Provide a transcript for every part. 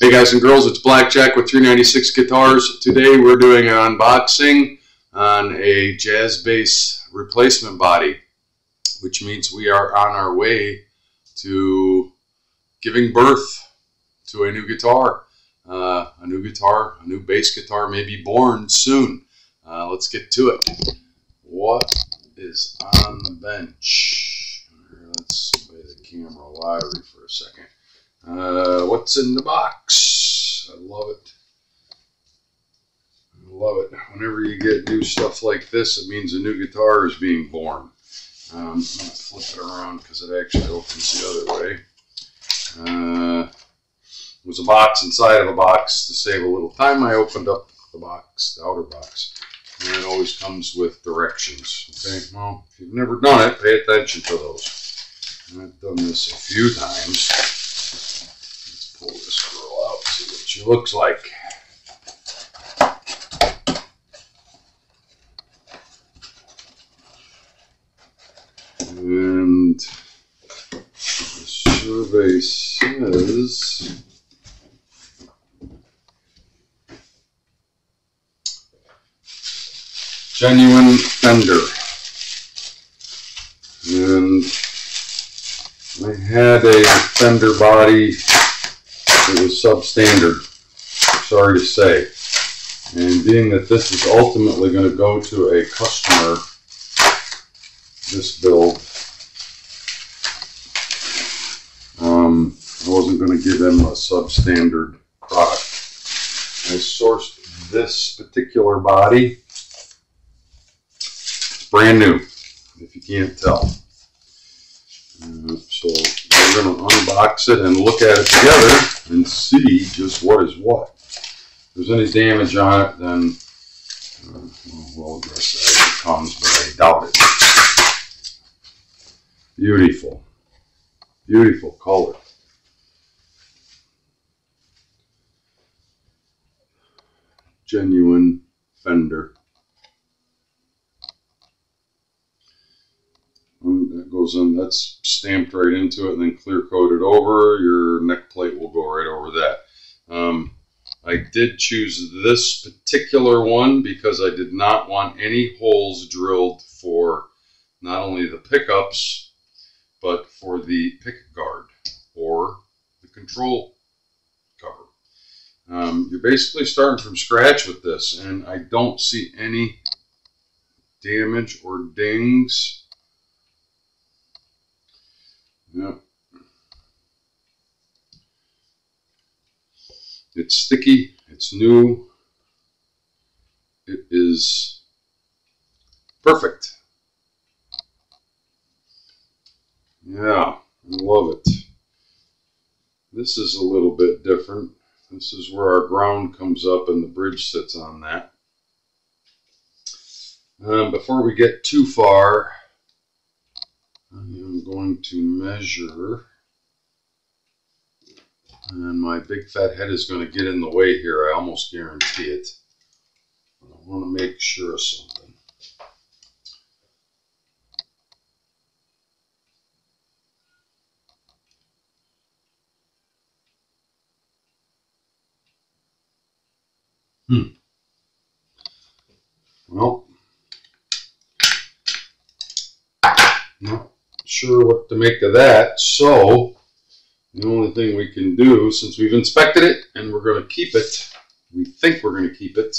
Hey guys and girls, it's Blackjack with 396 Guitars. Today we're doing an unboxing on a jazz bass replacement body, which means we are on our way to giving birth to a new guitar. A new bass guitar may be born soon. Let's get to it. What is on the bench? Let's play the camera live for a second. What's in the box? I love it. I love it. Whenever you get new stuff like this, it means a new guitar is being born. I'm going to flip it around because it actually opens the other way. It was a box inside of a box. To save a little time, I opened up the box, the outer box. And it always comes with directions. Okay, well, if you've never done it, pay attention to those. And I've done this a few times. Pull this girl out, see what she looks like. And the survey says genuine Fender. And I had a Fender body. It was substandard, sorry to say. And being that this is ultimately going to go to a customer, this build, I wasn't going to give them a substandard product. I sourced this particular body. It's brand new, if you can't tell. So we're going to unbox it and look at it together and see just what is what. If there's any damage on it, then we'll address that as it comes, but I doubt it. Beautiful. Beautiful color. Genuine Fender. That goes in, that's stamped right into it and then clear coated over. Your neck plate will go right over that. I did choose this particular one because I did not want any holes drilled for not only the pickups, but for the pick guard or the control cover. You're basically starting from scratch with this, and I don't see any damage or dings. Yep. It's sticky, it's new, it is perfect. Yeah, I love it. This is a little bit different. This is where our ground comes up and the bridge sits on that. Before we get too far, I am going to measure, and my big fat head is going to get in the way here, I almost guarantee it. But I want to make sure of something. Well, not sure what to make of that, so the only thing we can do, since we've inspected it and we're going to keep it, we think we're going to keep it,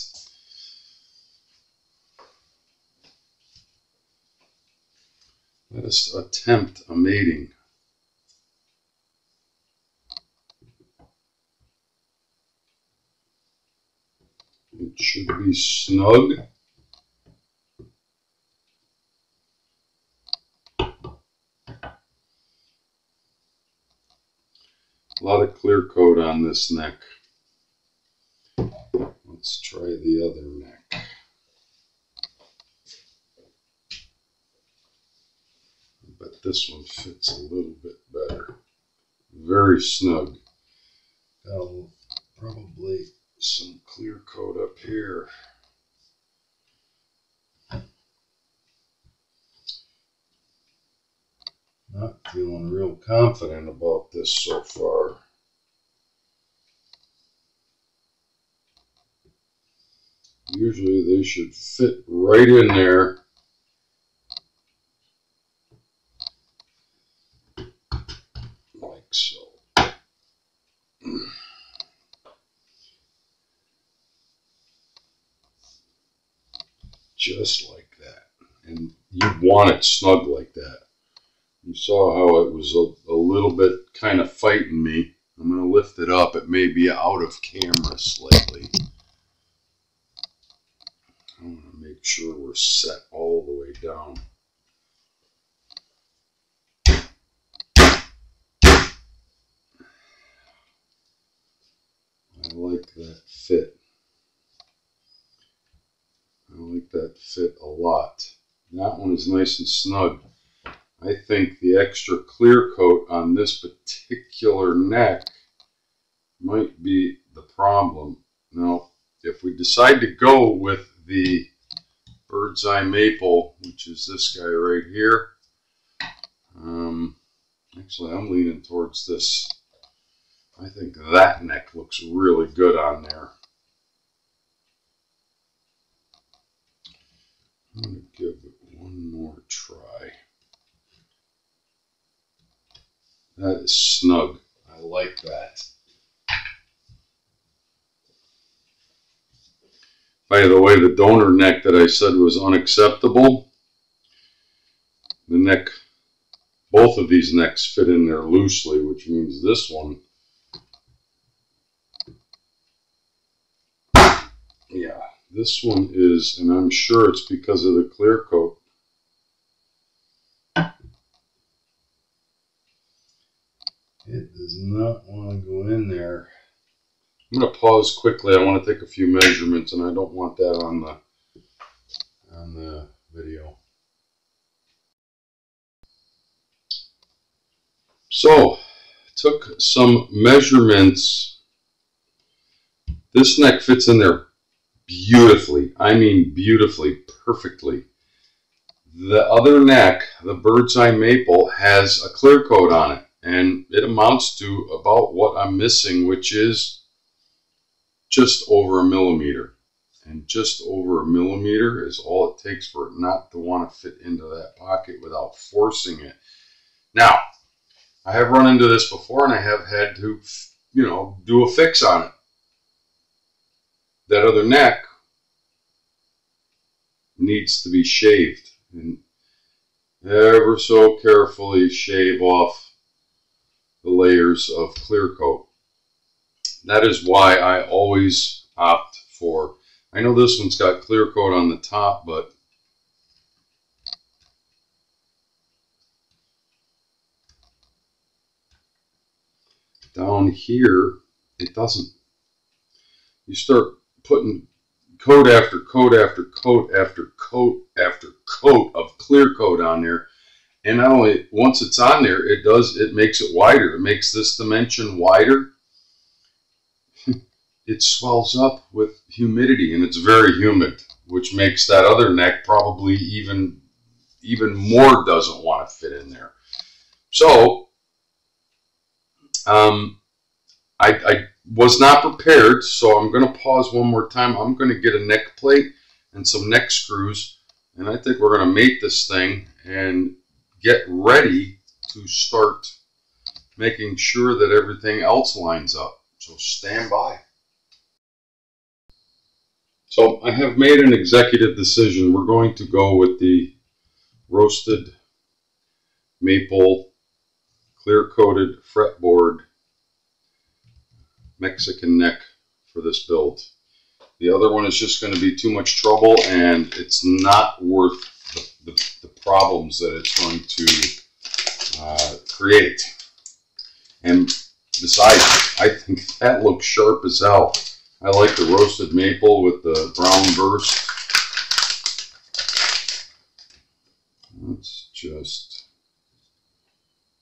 let us attempt a mating. It should be snug. A lot of clear coat on this neck. Let's try the other neck. But this one fits a little bit better. Very snug. Got probably some clear coat up here. Not feeling real confident about this so far. usually they should fit right in there. Like so. Just like that. And you want it snug like that. You saw how it was a little bit kind of fighting me. I'm going to lift it up. It may be out of camera slightly. I want to make sure we're set all the way down. I like that fit. I like that fit a lot. That one is nice and snug. I think the extra clear coat on this particular neck might be the problem. Now, if we decide to go with the Bird's Eye Maple, which is this guy right here, actually I'm leaning towards this. I think that neck looks really good on there. I'm going to give it one more try. That is snug. I like that. By the way, the donor neck that I said was unacceptable, the neck, both of these necks fit in there loosely, which means this one, yeah, this one is, and I'm sure it's because of the clear coat. It does not want to go in there. I'm going to pause quickly. I want to take a few measurements, and I don't want that on the video. So, took some measurements. This neck fits in there beautifully. I mean beautifully, perfectly. The other neck, the Bird's Eye Maple, has a clear coat on it, and it amounts to about what I'm missing, which is just over a millimeter. And just over a millimeter is all it takes for it not to want to fit into that pocket without forcing it. Now, I have run into this before, and I have had to, do a fix on it. That other neck needs to be shaved, and ever so carefully shave off the layers of clear coat. That is why I always opt for, I know this one's got clear coat on the top, but down here it doesn't. You start putting coat after coat after coat after coat after coat of clear coat on there, and not only once it's on there, it makes it wider. It makes this dimension wider. It swells up with humidity, and it's very humid, which makes that other neck probably even more doesn't want to fit in there. So I was not prepared, so I'm going to pause one more time. I'm going to get a neck plate and some neck screws, and I think we're going to mate this thing and get ready to start making sure that everything else lines up. So stand by. So I have made an executive decision. We're going to go with the roasted maple clear coated fretboard Mexican neck for this build. The other one is just going to be too much trouble, and it's not worth the problems that it's going to create. And besides, I think that looks sharp as hell. I like the roasted maple with the brown burst. Let's just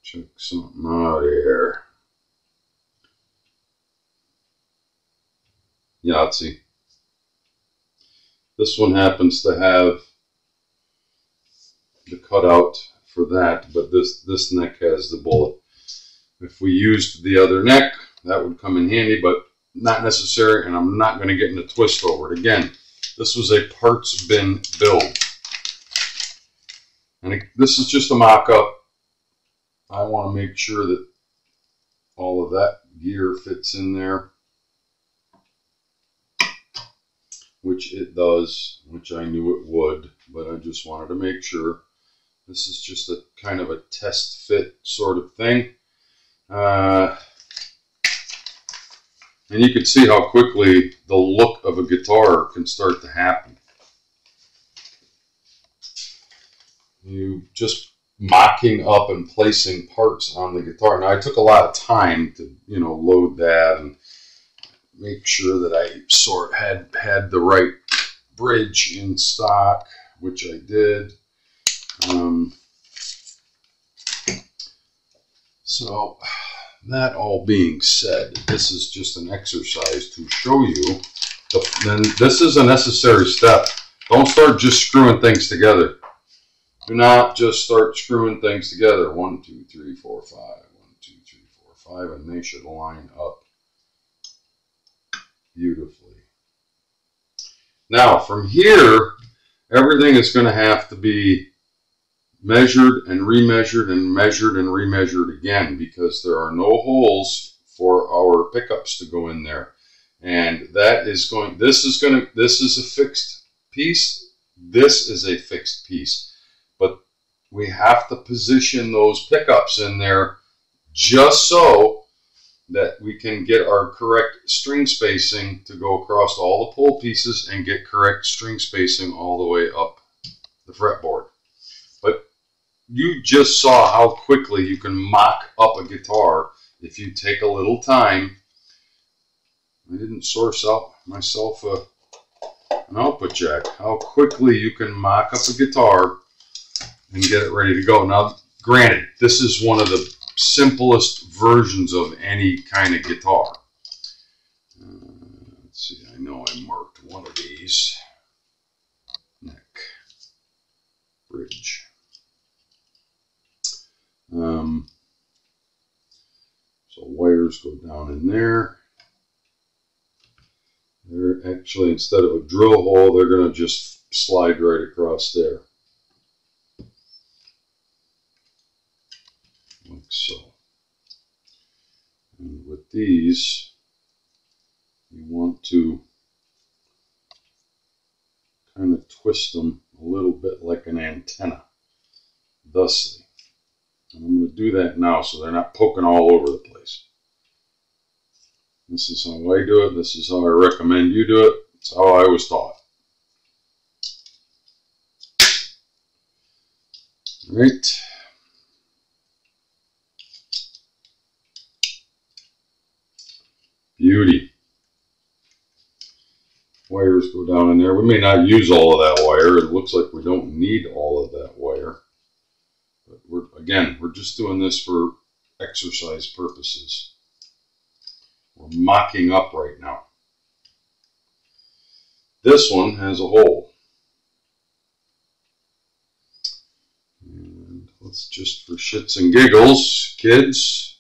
check something out here. Yahtzee. This one happens to have the cutout for that, but this neck has the bullet. If we used the other neck, that would come in handy, but not necessary, and I'm not going to get in a twist over it. Again, This was a parts bin build. And this is just a mock-up. I want to make sure that all of that gear fits in there, which it does, which I knew it would, but I just wanted to make sure. This is just a kind of a test fit sort of thing. And you can see how quickly the look of a guitar can start to happen. You just mocking up and placing parts on the guitar. Now I took a lot of time to, you know, load that and make sure that I sort had the right bridge in stock, which I did. So that all being said, this is just an exercise to show you. Then this is a necessary step. Don't start just screwing things together. Do not just start screwing things together. 1, 2, 3, 4, 5. 1, 2, 3, 4, 5, and they should line up beautifully. Now, from here, everything is going to have to be measured and remeasured and measured and remeasured again, because there are no holes for our pickups to go in there. And that is going, this is a fixed piece. This is a fixed piece. But we have to position those pickups in there just so that we can get our correct string spacing to go across all the pull pieces and get correct string spacing all the way up the fretboard. But you just saw how quickly you can mock up a guitar if you take a little time. I didn't source out myself an output jack. How quickly you can mock up a guitar and get it ready to go. Now, granted, this is one of the simplest versions of any kind of guitar. Let's see, I know I marked one of these. Neck, bridge. So wires go down in there. They're actually, instead of a drill hole, they're going to just slide right across there. Like so. And with these, you want to kind of twist them a little bit like an antenna, thusly. And I'm going to do that now so they're not poking all over the place. This is how I do it. This is how I recommend you do it. It's how I was taught. All right. Beauty. Wires go down in there. We may not use all of that wire. It looks like we don't need all of that wire. But we're just doing this for exercise purposes. We're mocking up right now. This one has a hole. And let's just, for shits and giggles, kids,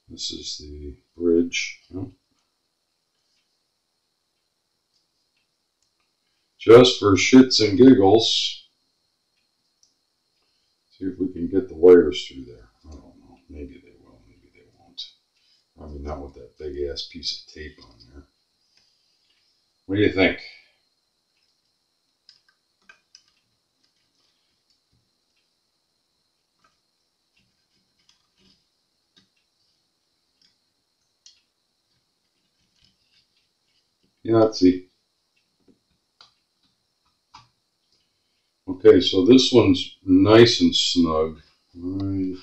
this is the bridge. Just for shits and giggles, see if we can get the wires through there. I don't know. Maybe they will, maybe they won't. Probably not with that big ass piece of tape on there. What do you think? Yahtzee. Okay, so this one's nice and snug. All right.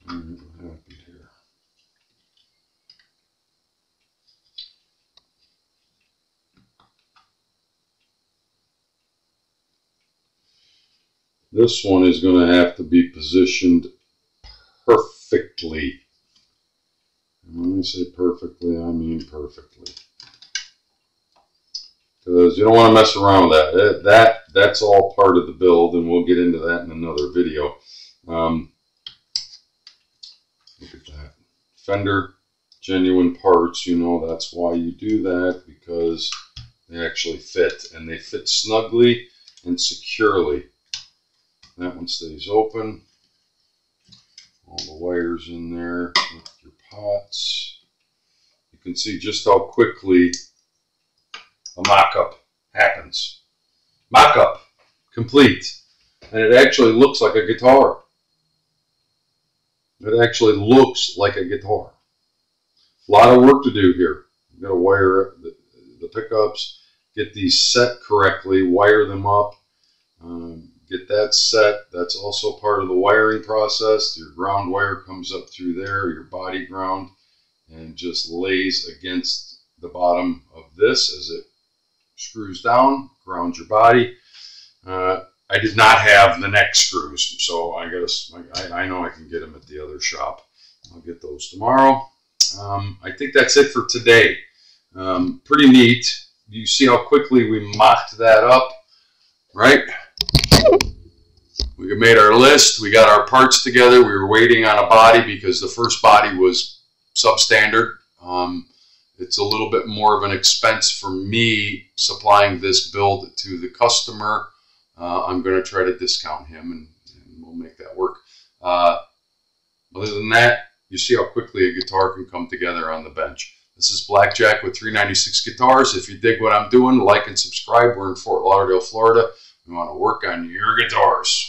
What happened here? This one is going to have to be positioned perfectly. And when I say perfectly, I mean perfectly. Because you don't want to mess around with that. That's all part of the build, and we'll get into that in another video. Look at that. Fender, genuine parts. You know that's why you do that, because They actually fit, and they fit snugly and securely. That one stays open. All the wires in there with your pots. You can see just how quickly a mock-up happens. Mock-up complete. And it actually looks like a guitar. It actually looks like a guitar. A lot of work to do here. You've got to wire the pickups, get these set correctly, wire them up, get that set. That's also part of the wiring process. Your ground wire comes up through there, your body ground, and just lays against the bottom of this as it screws down, grounds your body. I did not have the neck screws, so I know I can get them at the other shop. I'll get those tomorrow. I think that's it for today. Pretty neat. You see how quickly we mocked that up, right? We made our list. We got our parts together. We were waiting on a body because the first body was substandard. It's a little bit more of an expense for me supplying this build to the customer. I'm going to try to discount him, and we'll make that work. Other than that, you see how quickly a guitar can come together on the bench. This is Blackjack with 396 Guitars. If you dig what I'm doing, like and subscribe. We're in Fort Lauderdale, Florida. We want to work on your guitars.